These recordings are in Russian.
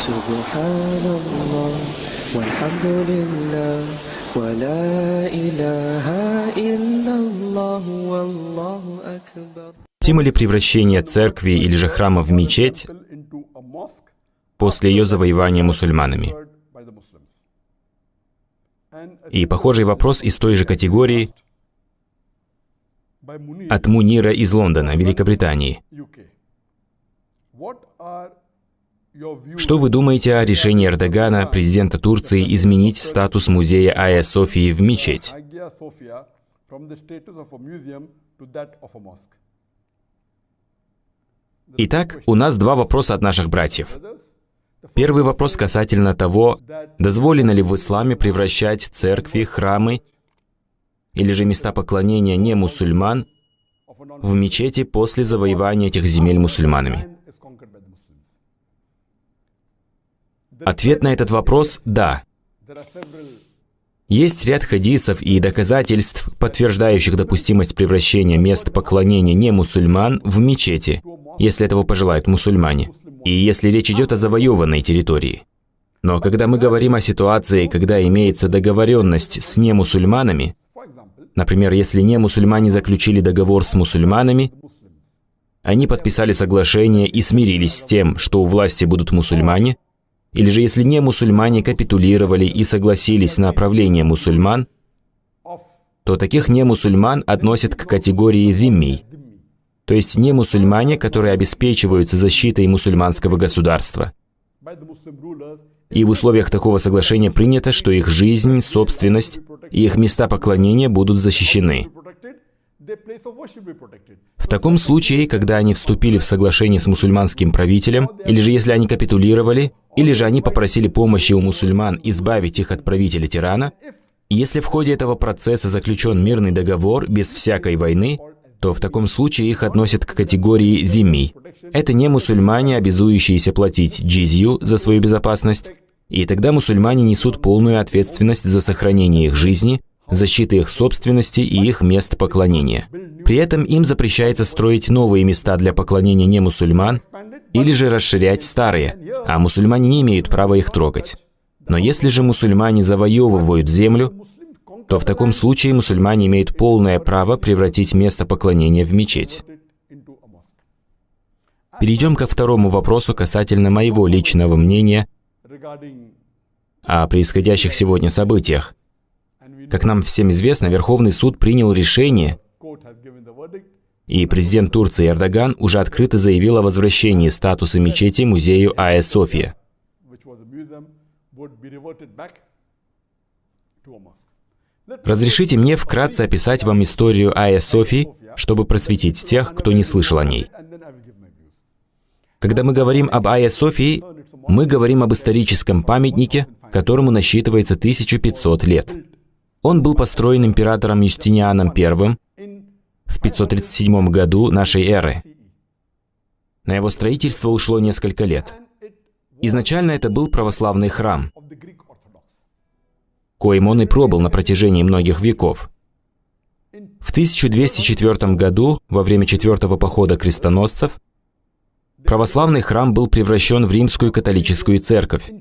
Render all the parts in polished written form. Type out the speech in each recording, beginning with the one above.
Субханаллах, вальхамдулиллах, ва ла иляха илlallah, валлаху акбар. Допустимо ли превращение церкви или же храма в мечеть после ее завоевания мусульманами? И похожий вопрос из той же категории от Мунира из Лондона, Великобритании. Что вы думаете о решении Эрдогана, президента Турции, изменить статус музея Айя Софии в мечеть? Итак, у нас два вопроса от наших братьев. Первый вопрос касательно того, дозволено ли в исламе превращать церкви, храмы или же места поклонения не мусульман в мечети после завоевания этих земель мусульманами. Ответ на этот вопрос – да. Есть ряд хадисов и доказательств, подтверждающих допустимость превращения мест поклонения не мусульман в мечети, если этого пожелают мусульмане, и если речь идет о завоеванной территории. Но когда мы говорим о ситуации, когда имеется договоренность с немусульманами, например, если немусульмане заключили договор с мусульманами, они подписали соглашение и смирились с тем, что у власти будут мусульмане, или же если немусульмане капитулировали и согласились на правление мусульман, то таких немусульман относят к категории «зимми», то есть немусульмане, которые обеспечиваются защитой мусульманского государства. И в условиях такого соглашения принято, что их жизнь, собственность и их места поклонения будут защищены. В таком случае, когда они вступили в соглашение с мусульманским правителем, или же если они капитулировали, или же они попросили помощи у мусульман избавить их от правителя-тирана, если в ходе этого процесса заключен мирный договор без всякой войны, то в таком случае их относят к категории «зимми». Это не мусульмане, обязующиеся платить джизью за свою безопасность, и тогда мусульмане несут полную ответственность за сохранение их жизни, защиту их собственности и их мест поклонения. При этом им запрещается строить новые места для поклонения не мусульман или же расширять старые, а мусульмане не имеют права их трогать. Но если же мусульмане завоевывают землю, то в таком случае мусульмане имеют полное право превратить место поклонения в мечеть. Перейдем ко второму вопросу касательно моего личного мнения о происходящих сегодня событиях. Как нам всем известно, Верховный суд принял решение, и президент Турции Эрдоган уже открыто заявил о возвращении статуса мечети музею Айя София. Разрешите мне вкратце описать вам историю Айя Софии, чтобы просветить тех, кто не слышал о ней. Когда мы говорим об Айя Софии, мы говорим об историческом памятнике, которому насчитывается 1500 лет. Он был построен императором Юстинианом I в 537 году нашей эры. На его строительство ушло несколько лет. Изначально это был православный храм, коим он и пробыл на протяжении многих веков. В 1204 году, во время 4-го похода крестоносцев, православный храм был превращен в римскую католическую церковь,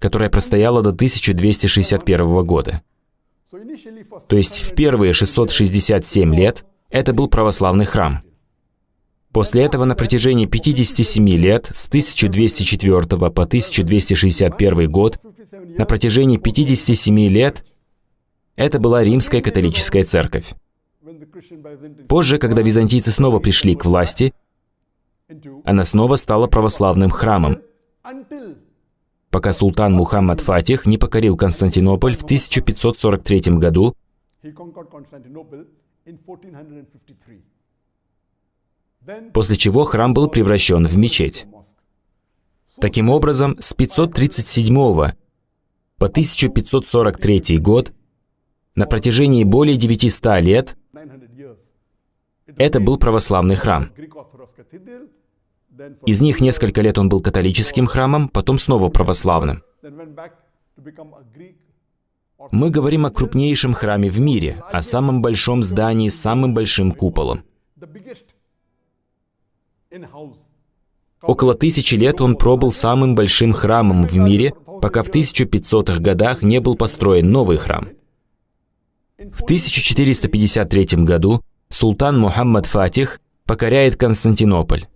которая простояла до 1261 года. То есть в первые 667 лет это был православный храм. После этого на протяжении 57 лет, с 1204 по 1261 год, на протяжении 57 лет это была римская католическая церковь. Позже, когда византийцы снова пришли к власти, она снова стала православным храмом, пока султан Мухаммад Фатих не покорил Константинополь в 1543 году, после чего храм был превращен в мечеть. Таким образом, с 537 по 1543 год, на протяжении более 900 лет, это был православный храм. Из них несколько лет он был католическим храмом, потом снова православным. Мы говорим о крупнейшем храме в мире, о самом большом здании с самым большим куполом. Около 1000 лет он пробыл самым большим храмом в мире, пока в 1500-х годах не был построен новый храм. В 1453 году султан Мухаммад Фатих покоряет Константинополь.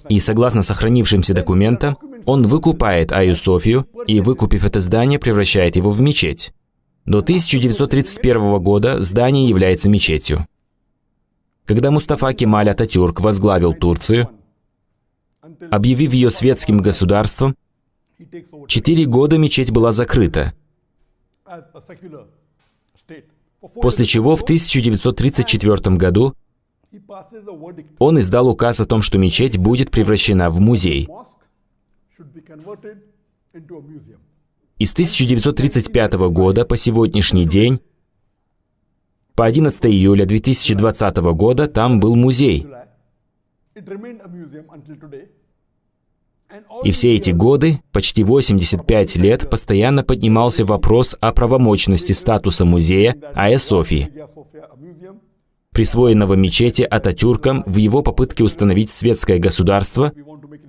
И согласно сохранившимся документам, он выкупает Айю Софию и, выкупив это здание, превращает его в мечеть. До 1931 года здание является мечетью. Когда Мустафа Кемаль Ататюрк возглавил Турцию, объявив ее светским государством, 4 года мечеть была закрыта, после чего в 1934 году он издал указ о том, что мечеть будет превращена в музей. И с 1935 года по сегодняшний день, по 11 июля 2020 года, там был музей. И все эти годы, почти 85 лет, постоянно поднимался вопрос о правомочности статуса музея Айя Софии, присвоенного мечети Ататюрком в его попытке установить светское государство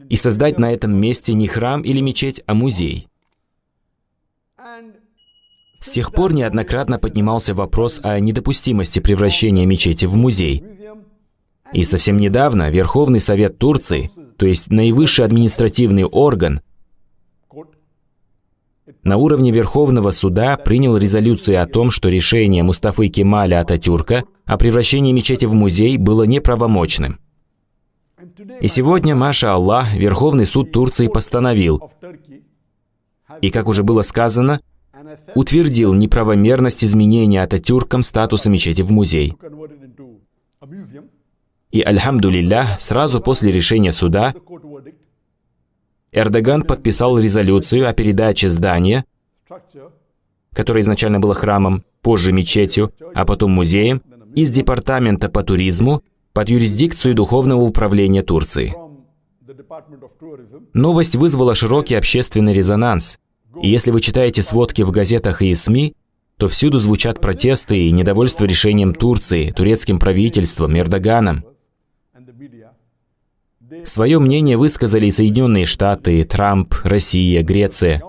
и создать на этом месте не храм или мечеть, а музей. С тех пор неоднократно поднимался вопрос о недопустимости превращения мечети в музей. И совсем недавно Верховный Совет Турции, то есть наивысший административный орган, на уровне Верховного Суда принял резолюцию о том, что решение Мустафы Кемаля Ататюрка о превращении мечети в музей было неправомочным. И сегодня, маша Аллах, Верховный суд Турции постановил, и, как уже было сказано, утвердил неправомерность изменения Ататюрком статуса мечети в музей. И, альхамдулиллях, сразу после решения суда Эрдоган подписал резолюцию о передаче здания, которое изначально было храмом, позже мечетью, а потом музеем, из Департамента по туризму под юрисдикцию Духовного управления Турции. Новость вызвала широкий общественный резонанс. И если вы читаете сводки в газетах и СМИ, то всюду звучат протесты и недовольство решением Турции, турецким правительством, Эрдоганом. Свое мнение высказали и Соединенные Штаты, Трамп, Россия, Греция.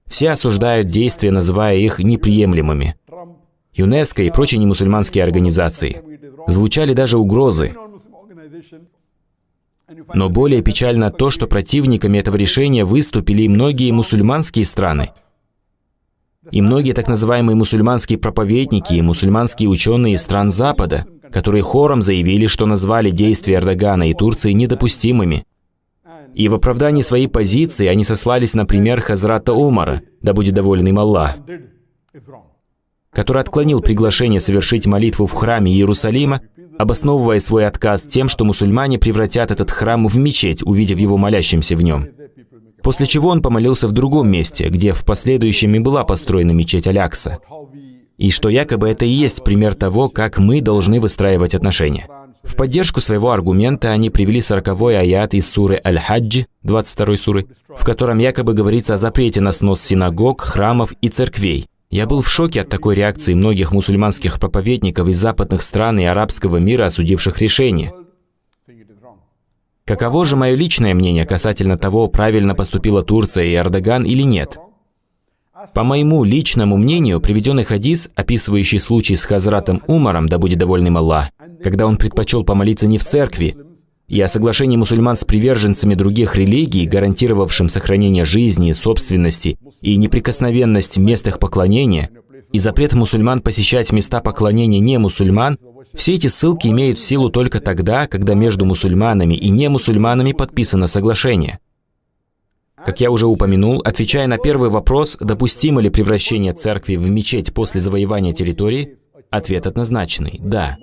Все осуждают действия, называя их неприемлемыми. ЮНЕСКО и прочие немусульманские организации. Звучали даже угрозы. Но более печально то, что противниками этого решения выступили и многие мусульманские страны. И многие так называемые мусульманские проповедники и мусульманские ученые из стран Запада, которые хором заявили, что назвали действия Эрдогана и Турции недопустимыми. И в оправдании своей позиции они сослались на пример Хазрата Умара, да будет доволен им Аллах, который отклонил приглашение совершить молитву в храме Иерусалима, обосновывая свой отказ тем, что мусульмане превратят этот храм в мечеть, увидев его молящимся в нем. После чего он помолился в другом месте, где в последующем и была построена мечеть Аль-Акса. И что якобы это и есть пример того, как мы должны выстраивать отношения. В поддержку своего аргумента они привели 40-й аят из суры Аль-Хаджи, 22 суры, в котором якобы говорится о запрете на снос синагог, храмов и церквей. Я был в шоке от такой реакции многих мусульманских проповедников из западных стран и арабского мира, осудивших решение. Каково же мое личное мнение касательно того, правильно поступила Турция и Эрдоган или нет? По моему личному мнению, приведенный хадис, описывающий случай с Хазратом Умаром, да будет доволен им Аллах, когда он предпочел помолиться не в церкви, и о соглашении мусульман с приверженцами других религий, гарантировавшим сохранение жизни, собственности и неприкосновенность мест их поклонения, и запрет мусульман посещать места поклонения не мусульман, все эти ссылки имеют силу только тогда, когда между мусульманами и немусульманами подписано соглашение. Как я уже упомянул, отвечая на первый вопрос, допустимо ли превращение церкви в мечеть после завоевания территории, ответ однозначный – да.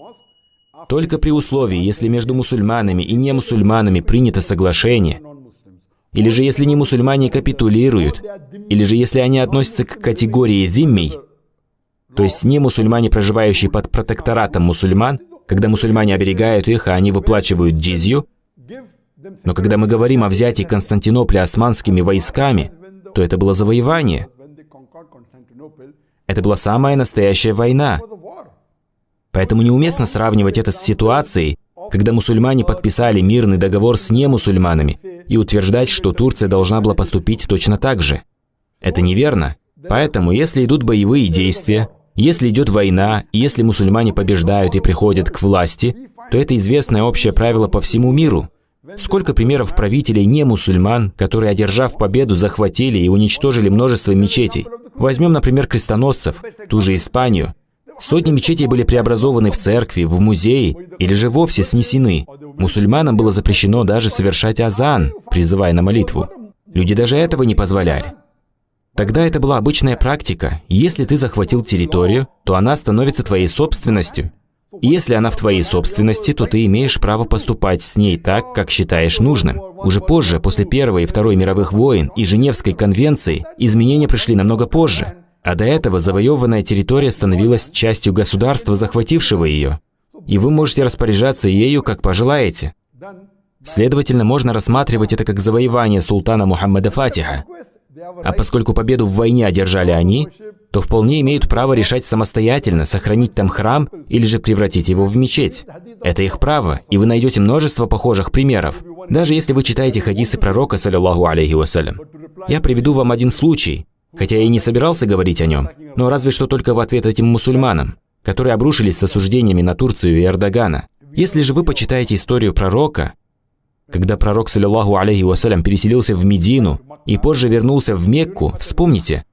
Только при условии, если между мусульманами и немусульманами принято соглашение, или же если не мусульмане капитулируют, или же если они относятся к категории «зиммий», то есть не мусульмане, проживающие под протекторатом мусульман, когда мусульмане оберегают их, а они выплачивают джизью. Но когда мы говорим о взятии Константинополя османскими войсками, то это было завоевание. Это была самая настоящая война. Поэтому неуместно сравнивать это с ситуацией, когда мусульмане подписали мирный договор с немусульманами, и утверждать, что Турция должна была поступить точно так же. Это неверно. Поэтому, если идут боевые действия, если идет война, и если мусульмане побеждают и приходят к власти, то это известное общее правило по всему миру. Сколько примеров правителей не мусульман, которые, одержав победу, захватили и уничтожили множество мечетей. Возьмем, например, крестоносцев, ту же Испанию. Сотни мечетей были преобразованы в церкви, в музеи или же вовсе снесены. Мусульманам было запрещено даже совершать азан, призывая на молитву. Люди даже этого не позволяли. Тогда это была обычная практика. Если ты захватил территорию, то она становится твоей собственностью. И если она в твоей собственности, то ты имеешь право поступать с ней так, как считаешь нужным. Уже позже, после Первой и Второй мировых войн и Женевской конвенции, изменения пришли намного позже. А до этого завоеванная территория становилась частью государства, захватившего ее. И вы можете распоряжаться ею, как пожелаете. Следовательно, можно рассматривать это как завоевание султана Мухаммада Фатиха. А поскольку победу в войне одержали они, то вполне имеют право решать самостоятельно, сохранить там храм или же превратить его в мечеть. Это их право, и вы найдете множество похожих примеров, даже если вы читаете хадисы пророка, саллиллаху алейхи вассалям. Я приведу вам один случай, хотя я и не собирался говорить о нем, но разве что только в ответ этим мусульманам, которые обрушились с осуждениями на Турцию и Эрдогана. Если же вы почитаете историю пророка, когда пророк, саллиллаху алейхи вассалям, переселился в Медину и позже вернулся в Мекку, вспомните,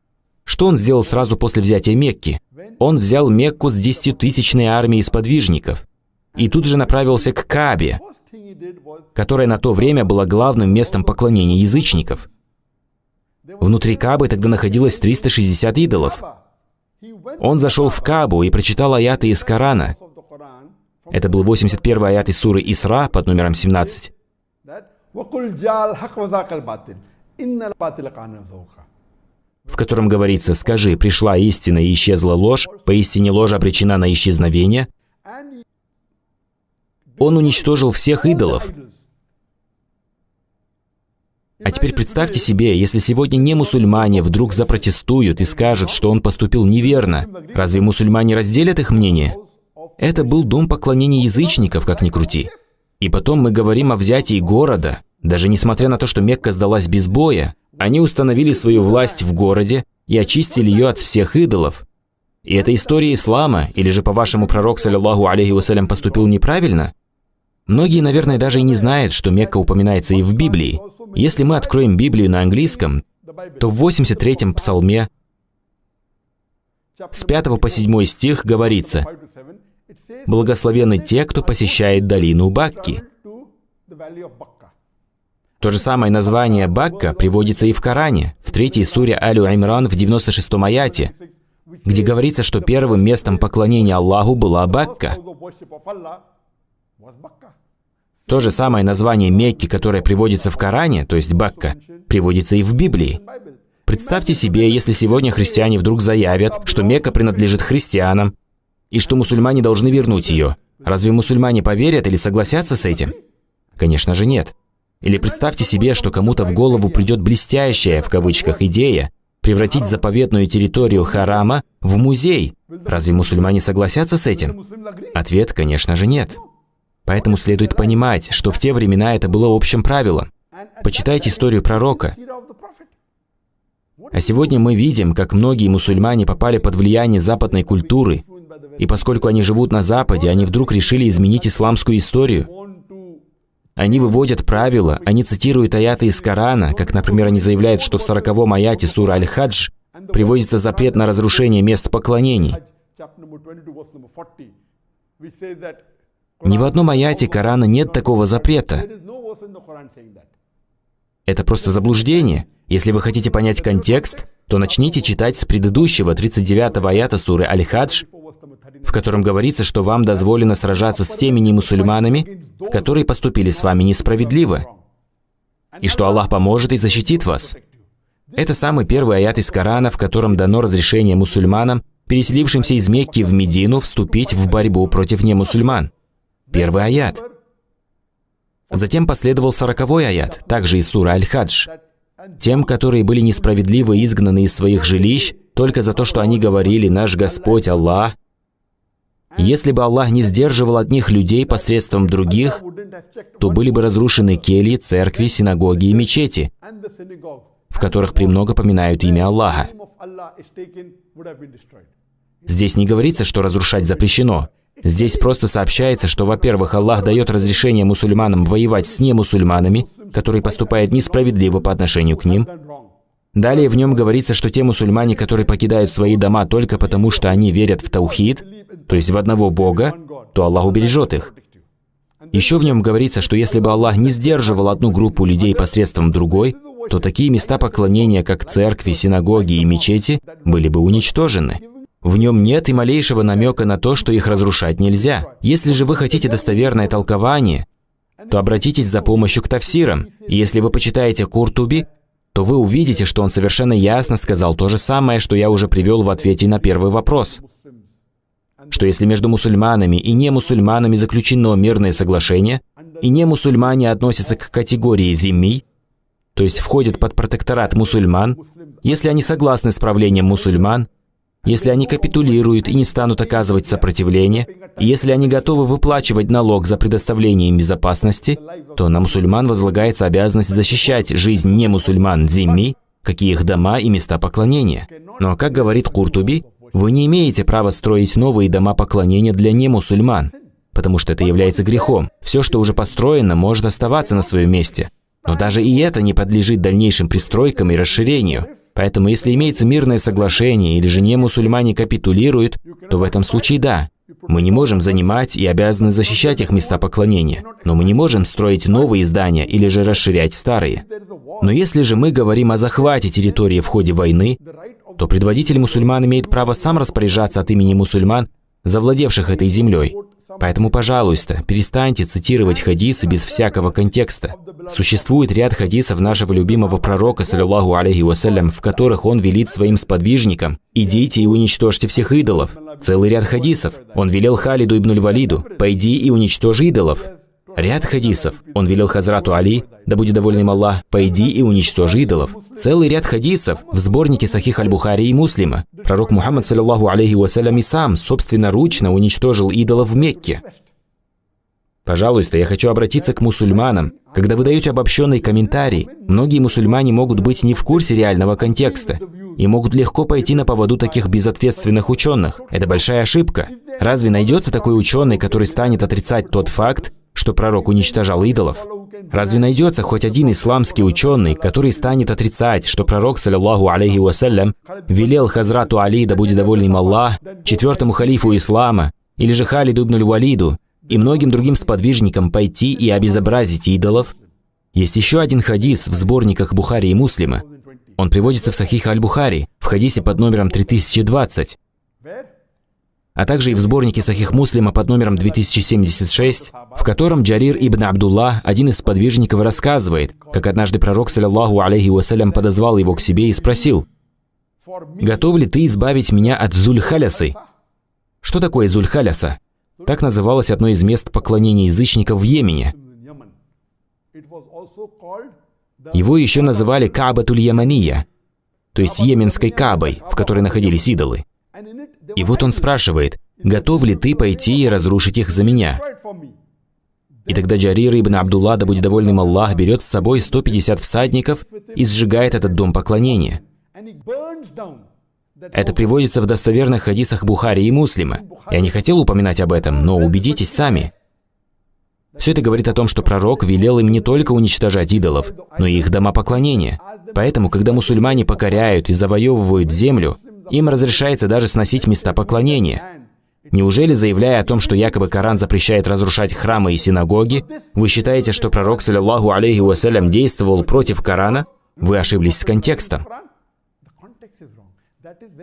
что он сделал сразу после взятия Мекки. Он взял Мекку с 10-тысячной армией сподвижников и тут же направился к Каабе, которая на то время была главным местом поклонения язычников. Внутри Каабы тогда находилось 360 идолов. Он зашел в Каабу и прочитал аяты из Корана. Это был 81-й аят из суры Исра под номером 17. В котором говорится: «Скажи, пришла истина и исчезла ложь, поистине ложь обречена на исчезновение». Он уничтожил всех идолов. А теперь представьте себе, если сегодня не мусульмане вдруг запротестуют и скажут, что он поступил неверно, разве мусульмане разделят их мнение? Это был дом поклонения язычников, как ни крути. И потом мы говорим о взятии города. Даже несмотря на то, что Мекка сдалась без боя, они установили свою власть в городе и очистили ее от всех идолов. И это история ислама, или же, по-вашему, пророк, саллиллаху алейхи вассалям, поступил неправильно? Многие, наверное, даже и не знают, что Мекка упоминается и в Библии. Если мы откроем Библию на английском, то в 83-м псалме с 5 по 7 стих говорится: «Благословенны те, кто посещает долину Бакки». То же самое название Бакка приводится и в Коране, в 3 суре Аль-Имран в 96-м аяте, где говорится, что первым местом поклонения Аллаху была Бакка. То же самое название Мекки, которое приводится в Коране, то есть Бакка, приводится и в Библии. Представьте себе, если сегодня христиане вдруг заявят, что Мекка принадлежит христианам, и что мусульмане должны вернуть ее. Разве мусульмане поверят или согласятся с этим? Конечно же нет. Или представьте себе, что кому-то в голову придет блестящая, в кавычках, идея превратить заповедную территорию харама в музей. Разве мусульмане согласятся с этим? Ответ, конечно же, нет. Поэтому следует понимать, что в те времена это было общим правилом. Почитайте историю пророка. А сегодня мы видим, как многие мусульмане попали под влияние западной культуры, и поскольку они живут на Западе, они вдруг решили изменить исламскую историю. Они выводят правила, они цитируют аяты из Корана, как, например, они заявляют, что в 40-м аяте суры Аль-Хадж приводится запрет на разрушение мест поклонений. Ни в одном аяте Корана нет такого запрета. Это просто заблуждение. Если вы хотите понять контекст, то начните читать с предыдущего 39-го аята суры Аль-Хадж, в котором говорится, что вам дозволено сражаться с теми немусульманами, которые поступили с вами несправедливо, и что Аллах поможет и защитит вас. Это самый первый аят из Корана, в котором дано разрешение мусульманам, переселившимся из Мекки в Медину, вступить в борьбу против немусульман. Первый аят. Затем последовал 40-й аят, также из суры Аль-Хадж. Тем, которые были несправедливо изгнаны из своих жилищ, только за то, что они говорили: «Наш Господь Аллах», Если бы Аллах не сдерживал одних людей посредством других, то были бы разрушены кельи, церкви, синагоги и мечети, в которых премного поминают имя Аллаха. Здесь не говорится, что разрушать запрещено. Здесь просто сообщается, что, во-первых, Аллах дает разрешение мусульманам воевать с немусульманами, которые поступают несправедливо по отношению к ним. Далее в нем говорится, что те мусульмане, которые покидают свои дома только потому, что они верят в таухид, то есть в одного Бога, то Аллах убережет их. Еще в нем говорится, что если бы Аллах не сдерживал одну группу людей посредством другой, то такие места поклонения, как церкви, синагоги и мечети, были бы уничтожены. В нем нет и малейшего намека на то, что их разрушать нельзя. Если же вы хотите достоверное толкование, то обратитесь за помощью к тафсирам. И если вы почитаете Куртуби, то вы увидите, что он совершенно ясно сказал то же самое, что я уже привел в ответе на первый вопрос. Что если между мусульманами и немусульманами заключено мирное соглашение, и немусульмане относятся к категории зимми, то есть входят под протекторат мусульман, если они согласны с правлением мусульман, если они капитулируют и не станут оказывать сопротивление, и если они готовы выплачивать налог за предоставление им безопасности, то на мусульман возлагается обязанность защищать жизнь немусульман зимми, как и их дома и места поклонения. Но, как говорит Куртуби, вы не имеете права строить новые дома поклонения для немусульман, потому что это является грехом. Все, что уже построено, может оставаться на своем месте. Но даже и это не подлежит дальнейшим пристройкам и расширению. Поэтому, если имеется мирное соглашение или же немусульмане капитулируют, то в этом случае да. Мы не можем занимать и обязаны защищать их места поклонения, но мы не можем строить новые здания или же расширять старые. Но если же мы говорим о захвате территории в ходе войны, то предводитель мусульман имеет право сам распоряжаться от имени мусульман, завладевших этой землей. Поэтому, пожалуйста, перестаньте цитировать хадисы без всякого контекста. Существует ряд хадисов нашего любимого пророка, саллаллаху алейхи вассалям, в которых он велит своим сподвижникам: «Идите и уничтожьте всех идолов». Целый ряд хадисов. Он велел Халиду ибн аль-Валиду: «Пойди и уничтожи идолов». Ряд хадисов. Он велел Хазрату Али, да будет доволен им Аллах: «Пойди и уничтожи идолов». Целый ряд хадисов в сборнике Сахих аль-Бухари и Муслима. Пророк Мухаммад, саллаллаху алейхи вассалям, и сам собственноручно уничтожил идолов в Мекке. Пожалуйста, я хочу обратиться к мусульманам. Когда вы даете обобщенный комментарий, многие мусульмане могут быть не в курсе реального контекста и могут легко пойти на поводу таких безответственных ученых. Это большая ошибка. Разве найдется такой ученый, который станет отрицать тот факт, что пророк уничтожал идолов? Разве найдется хоть один исламский ученый, который станет отрицать, что пророк, саллаллаху алейхи вассалям, велел Хазрату Али, да будет доволен им Аллах, четвертому халифу ислама, или же Халиду ибн аль-Валиду и многим другим сподвижникам пойти и обезобразить идолов? Есть еще один хадис в сборниках Бухари и Муслима. Он приводится в Сахих аль-Бухари, в хадисе под номером 3020, а также и в сборнике Сахих Муслима под номером 2076, в котором Джарир ибн Абдуллах, один из сподвижников, рассказывает, как однажды пророк, саллаллаху алейхи вассалям, подозвал его к себе и спросил: «Готов ли ты избавить меня от Зуль-Халясы?» Что такое Зуль-Халяса? Так называлось одно из мест поклонения язычников в Йемене. Его еще называли Каабатуль-Ямания, то есть Йеменской Каабой, в которой находились идолы. И вот он спрашивает: «Готов ли ты пойти и разрушить их за меня?» И тогда Джарир ибн Абдуллах, да будет доволен им Аллах, берет с собой 150 всадников и сжигает этот дом поклонения. Это приводится в достоверных хадисах Бухари и Муслима. Я не хотел упоминать об этом, но убедитесь сами. Все это говорит о том, что пророк велел им не только уничтожать идолов, но и их дома поклонения. Поэтому, когда мусульмане покоряют и завоевывают землю, им разрешается даже сносить места поклонения. Неужели, заявляя о том, что якобы Коран запрещает разрушать храмы и синагоги, вы считаете, что пророк, саллаллаху алейхи вассалям, действовал против Корана? Вы ошиблись с контекстом.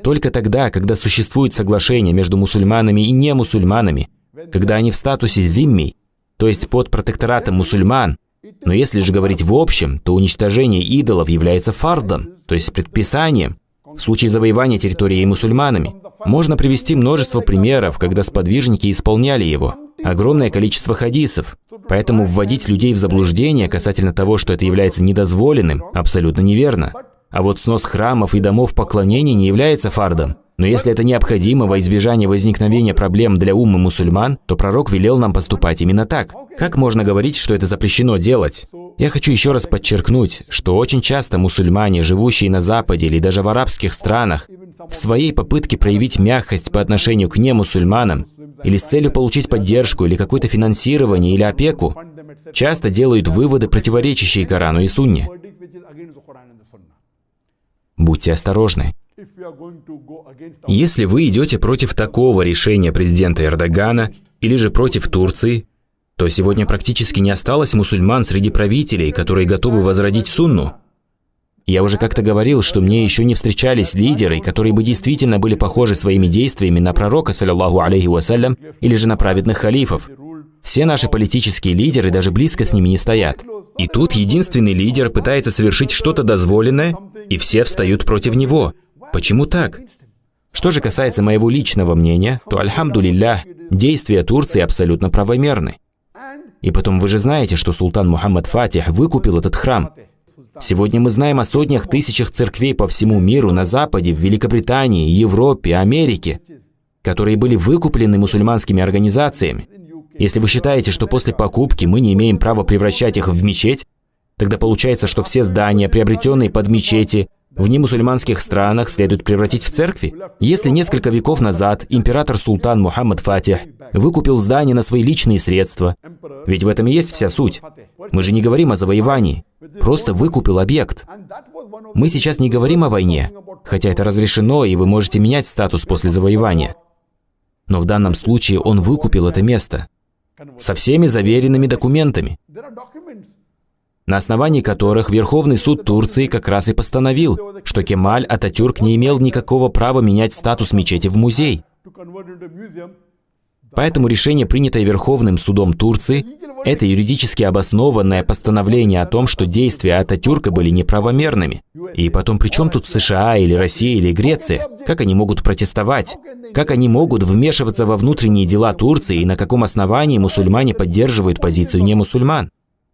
Только тогда, когда существует соглашение между мусульманами и немусульманами, когда они в статусе зимми, то есть под протекторатом мусульман, но если же говорить в общем, то уничтожение идолов является фардом, то есть предписанием, в случае завоевания территории мусульманами. Можно привести множество примеров, когда сподвижники исполняли его. Огромное количество хадисов. Поэтому вводить людей в заблуждение касательно того, что это является недозволенным, абсолютно неверно. А вот снос храмов и домов поклонения не является фардом. Но если это необходимо во избежание возникновения проблем для уммы мусульман, то пророк велел нам поступать именно так. Как можно говорить, что это запрещено делать? Я хочу еще раз подчеркнуть, что очень часто мусульмане, живущие на Западе или даже в арабских странах, в своей попытке проявить мягкость по отношению к немусульманам или с целью получить поддержку или какое-то финансирование или опеку, часто делают выводы, противоречащие Корану и Сунне. Будьте осторожны. Если вы идете против такого решения президента Эрдогана или же против Турции, то сегодня практически не осталось мусульман среди правителей, которые готовы возродить сунну. Я уже как-то говорил, что мне еще не встречались лидеры, которые бы действительно были похожи своими действиями на пророка, саллаллаху алейхи вассалям, или же на праведных халифов. Все наши политические лидеры даже близко с ними не стоят. И тут единственный лидер пытается совершить что-то дозволенное, и все встают против него. Почему так? Что же касается моего личного мнения, то, альхамдулиллях, действия Турции абсолютно правомерны. И потом вы же знаете, что султан Мухаммад Фатих выкупил этот храм. Сегодня мы знаем о сотнях тысячах церквей по всему миру, на Западе, в Великобритании, Европе, Америке, которые были выкуплены мусульманскими организациями. Если вы считаете, что после покупки мы не имеем права превращать их в мечеть, тогда получается, что все здания, приобретенные под мечети, в немусульманских странах следует превратить в церкви. Если несколько веков назад император-султан Мухаммад Фатих выкупил здание на свои личные средства, ведь в этом и есть вся суть. Мы же не говорим о завоевании, просто выкупил объект. Мы сейчас не говорим о войне, хотя это разрешено, и вы можете менять статус после завоевания. Но в данном случае он выкупил это место со всеми заверенными документами, на основании которых Верховный суд Турции как раз и постановил, что Кемаль Ататюрк не имел никакого права менять статус мечети в музей. Поэтому решение, принятое Верховным судом Турции, это юридически обоснованное постановление о том, что действия Ататюрка были неправомерными. И потом, при чем тут США или Россия или Греция? Как они могут протестовать? Как они могут вмешиваться во внутренние дела Турции и на каком основании мусульмане поддерживают позицию немусульман?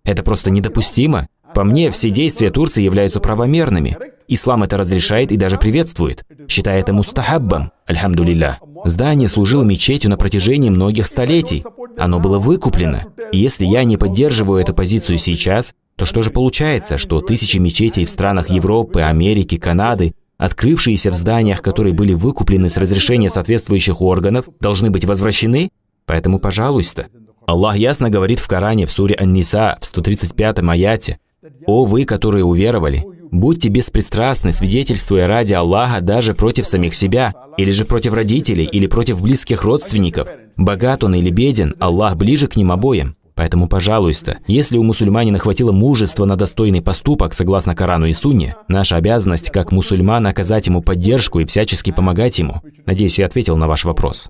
Это просто недопустимо. По мне, все действия Турции являются правомерными. Ислам это разрешает и даже приветствует, считая это мустахаббом, альхамдулиллах. Здание служило мечетью на протяжении многих столетий. Оно было выкуплено. И если я не поддерживаю эту позицию сейчас, то что же получается, что тысячи мечетей в странах Европы, Америки, Канады, открывшиеся в зданиях, которые были выкуплены с разрешения соответствующих органов, должны быть возвращены? Поэтому, пожалуйста. Аллах ясно говорит в Коране, в суре Ан-Ниса, в 135-м аяте: «О вы, которые уверовали, будьте беспристрастны, свидетельствуя ради Аллаха даже против самих себя, или же против родителей, или против близких родственников. Богат он или беден, Аллах ближе к ним обоим». Поэтому, пожалуйста, если у мусульманина хватило мужества на достойный поступок, согласно Корану и Сунне, наша обязанность как мусульман оказать ему поддержку и всячески помогать ему. Надеюсь, я ответил на ваш вопрос.